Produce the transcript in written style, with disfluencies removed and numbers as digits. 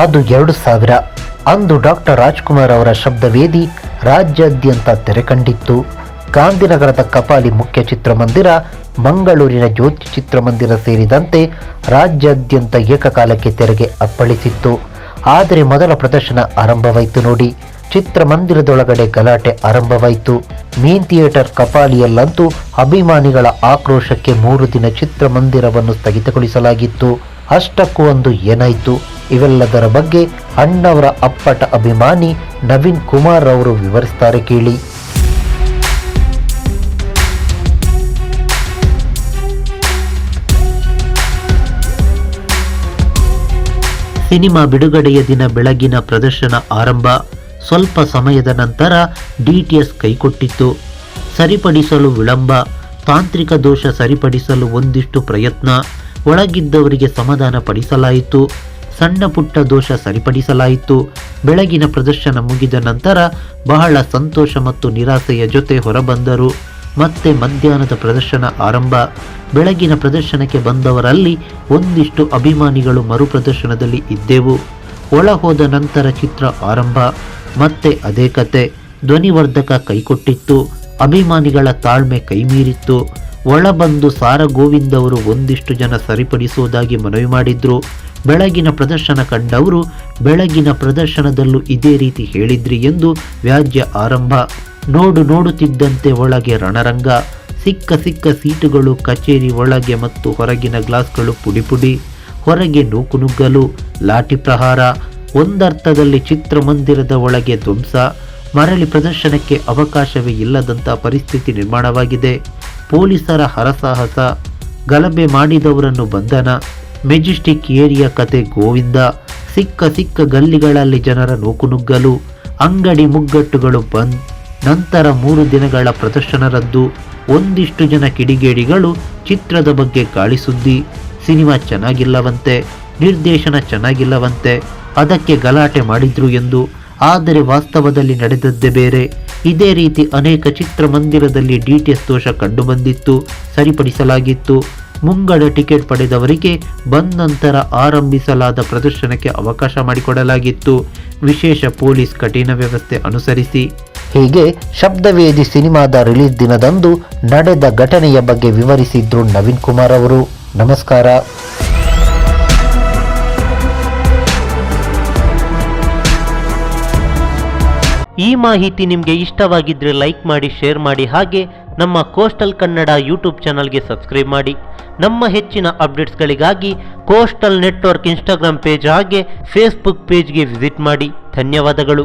ಅದು 2000. ಅಂದು ಡಾಕ್ಟರ್ ರಾಜ್ಕುಮಾರ್ ಅವರ ಶಬ್ದವೇದಿ ರಾಜ್ಯಾದ್ಯಂತ ತೆರೆಕಂಡಿತ್ತು. ಗಾಂಧಿನಗರದ ಕಪಾಲಿ ಮುಖ್ಯ ಚಿತ್ರಮಂದಿರ, ಮಂಗಳೂರಿನ ಜ್ಯೋತಿ ಚಿತ್ರಮಂದಿರ ಸೇರಿದಂತೆ ರಾಜ್ಯಾದ್ಯಂತ ಏಕಕಾಲಕ್ಕೆ ತೆರೆಗೆ ಅಪ್ಪಳಿಸಿತ್ತು. ಆದರೆ ಮೊದಲ ಪ್ರದರ್ಶನ ಆರಂಭವಾಯಿತು ನೋಡಿ. ಚಿತ್ರಮಂದಿರದೊಳಗಡೆ ಗಲಾಟೆ ಆರಂಭವಾಯಿತು. ಮೇನ್ ಥಿಯೇಟರ್ ಕಪಾಲಿಯಲ್ಲಂತೂ ಅಭಿಮಾನಿಗಳ ಆಕ್ರೋಶಕ್ಕೆ 3 ದಿನ ಚಿತ್ರಮಂದಿರವನ್ನು ಸ್ಥಗಿತಗೊಳಿಸಲಾಗಿತ್ತು. ಅಷ್ಟಕ್ಕೂ ಒಂದು ಏನಾಯಿತು? ಇವೆಲ್ಲದರ ಬಗ್ಗೆ ಅಣ್ಣವರ ಅಪ್ಪಟ ಅಭಿಮಾನಿ ನವೀನ್ ಕುಮಾರ್ ಅವರು ವಿವರಿಸ್ತಾರೆ ಕೇಳಿ. ಸಿನಿಮಾ ಬಿಡುಗಡೆಯ ದಿನ ಬೆಳಗಿನ ಪ್ರದರ್ಶನ ಆರಂಭ. ಸ್ವಲ್ಪ ಸಮಯದ ನಂತರ DTS ಕೈಕೊಟ್ಟಿತ್ತು. ಸರಿಪಡಿಸಲು ವಿಳಂಬ, ತಾಂತ್ರಿಕ ದೋಷ ಸರಿಪಡಿಸಲು ಒಂದಿಷ್ಟು ಪ್ರಯತ್ನ, ಒಳಗಿದ್ದವರಿಗೆ ಸಮಾಧಾನ ಪಡಿಸಲಾಯಿತು, ಸಣ್ಣ ಪುಟ್ಟ ದೋಷ ಸರಿಪಡಿಸಲಾಯಿತು. ಬೆಳಗಿನ ಪ್ರದರ್ಶನ ಮುಗಿದ ನಂತರ ಬಹಳ ಸಂತೋಷ ಮತ್ತು ನಿರಾಸೆಯ ಜೊತೆ ಹೊರಬಂದರು. ಮತ್ತೆ ಮಧ್ಯಾಹ್ನದ ಪ್ರದರ್ಶನ ಆರಂಭ. ಬೆಳಗಿನ ಪ್ರದರ್ಶನಕ್ಕೆ ಬಂದವರಲ್ಲಿ ಒಂದಿಷ್ಟು ಅಭಿಮಾನಿಗಳು ಮರುಪ್ರದರ್ಶನದಲ್ಲಿ ಇದ್ದೆವು. ಒಳ ಹೋದ ನಂತರ ಚಿತ್ರ ಆರಂಭ. ಮತ್ತೆ ಅದೇ ಕತೆ. ಧ್ವನಿವರ್ಧಕ ಕೈಕೊಟ್ಟಿತ್ತು. ಅಭಿಮಾನಿಗಳ ತಾಳ್ಮೆ ಕೈಮೀರಿತ್ತು. ಒಳ ಬಂದು ಸಾರ ಗೋವಿಂದ್ ಅವರು ಒಂದಿಷ್ಟು ಜನ ಸರಿಪಡಿಸುವುದಾಗಿ ಮನವಿ ಮಾಡಿದ್ರು. ಬೆಳಗಿನ ಪ್ರದರ್ಶನ ಕಂಡವರು ಬೆಳಗಿನ ಪ್ರದರ್ಶನದಲ್ಲೂ ಇದೇ ರೀತಿ ಹೇಳಿದ್ರಿ ಎಂದು ವ್ಯಾಜ್ಯ ಆರಂಭ. ನೋಡುತ್ತಿದ್ದಂತೆ ಒಳಗೆ ರಣರಂಗ. ಸಿಕ್ಕ ಸೀಟುಗಳು ಕಚೇರಿ ಒಳಗೆ ಮತ್ತು ಹೊರಗಿನ ಗ್ಲಾಸ್ಗಳು ಪುಡಿ, ಹೊರಗೆ ನೂಕುನುಗ್ಗಲು, ಲಾಠಿ ಪ್ರಹಾರ. ಒಂದರ್ಥದಲ್ಲಿ ಚಿತ್ರಮಂದಿರದ ಒಳಗೆ ಧ್ವಂಸ. ಮರಳಿ ಪ್ರದರ್ಶನಕ್ಕೆ ಅವಕಾಶವೇ ಇಲ್ಲದಂಥ ಪರಿಸ್ಥಿತಿ ನಿರ್ಮಾಣವಾಗಿದೆ. ಪೊಲೀಸರ ಹರಸಾಹಸ, ಗಲಭೆ ಮಾಡಿದವರನ್ನು ಬಂಧನ. ಮೆಜೆಸ್ಟಿಕ್ ಏರಿಯಾ ಕತೆ ಗೋವಿಂದ. ಸಿಕ್ಕ ಗಲ್ಲಿಗಳಲ್ಲಿ ಜನರ ನೂಕುನುಗ್ಗಲು, ಅಂಗಡಿ ಮುಗ್ಗಟ್ಟುಗಳು ಬಂದ್. ನಂತರ 3 ದಿನಗಳ ಪ್ರದರ್ಶನ ರದ್ದು. ಒಂದಿಷ್ಟು ಜನ ಕಿಡಿಗೇಡಿಗಳು ಚಿತ್ರದ ಬಗ್ಗೆ ಗಾಳಿ ಸುದ್ದಿ. ಸಿನಿಮಾ ಚೆನ್ನಾಗಿಲ್ಲವಂತೆ, ನಿರ್ದೇಶನ ಚೆನ್ನಾಗಿಲ್ಲವಂತೆ, ಅದಕ್ಕೆ ಗಲಾಟೆ ಮಾಡಿದ್ರು ಎಂದು. ಆದರೆ ವಾಸ್ತವದಲ್ಲಿ ನಡೆದದ್ದೇ ಬೇರೆ. ಇದೇ ರೀತಿ ಅನೇಕ ಚಿತ್ರಮಂದಿರದಲ್ಲಿ DTS ದೋಷ ಕಂಡುಬಂದಿತ್ತು, ಸರಿಪಡಿಸಲಾಗಿತ್ತು. ಮುಂಗಡ ಟಿಕೆಟ್ ಪಡೆದವರಿಗೆ ಬಂದ ನಂತರ ಆರಂಭಿಸಲಾದ ಪ್ರದರ್ಶನಕ್ಕೆ ಅವಕಾಶ ಮಾಡಿಕೊಡಲಾಗಿತ್ತು. ವಿಶೇಷ ಪೊಲೀಸ್ ಕಠಿಣ ವ್ಯವಸ್ಥೆ ಅನುಸರಿಸಿ. ಹೀಗೆ ಶಬ್ದವೇದಿ ಸಿನಿಮಾದ ರಿಲೀಸ್ ದಿನದಂದು ನಡೆದ ಘಟನೆಯ ಬಗ್ಗೆ ವಿವರಿಸಿದ್ರು ನವೀನ್ ಕುಮಾರ್ ಅವರು. ನಮಸ್ಕಾರ. ಈ ಮಾಹಿತಿ ನಿಮಗೆ ಇಷ್ಟವಾಗಿದ್ರೆ ಲೈಕ್ ಮಾಡಿ, ಶೇರ್ ಮಾಡಿ, ಹಾಗೆ ನಮ್ಮ ಕೋಸ್ಟಲ್ ಕನ್ನಡ ಯೂಟ್ಯೂಬ್ ಚಾನಲ್ಗೆ ಸಬ್ಸ್ಕ್ರೈಬ್ ಮಾಡಿ. ನಮ್ಮ ಹೆಚ್ಚಿನ ಅಪ್ಡೇಟ್ಸ್ಗಳಿಗಾಗಿ ಕೋಸ್ಟಲ್ ನೆಟ್ವರ್ಕ್ ಇನ್ಸ್ಟಾಗ್ರಾಮ್ ಪೇಜ್ ಹಾಗೆ ಫೇಸ್ಬುಕ್ ಪೇಜ್ಗೆ ವಿಸಿಟ್ ಮಾಡಿ. ಧನ್ಯವಾದಗಳು.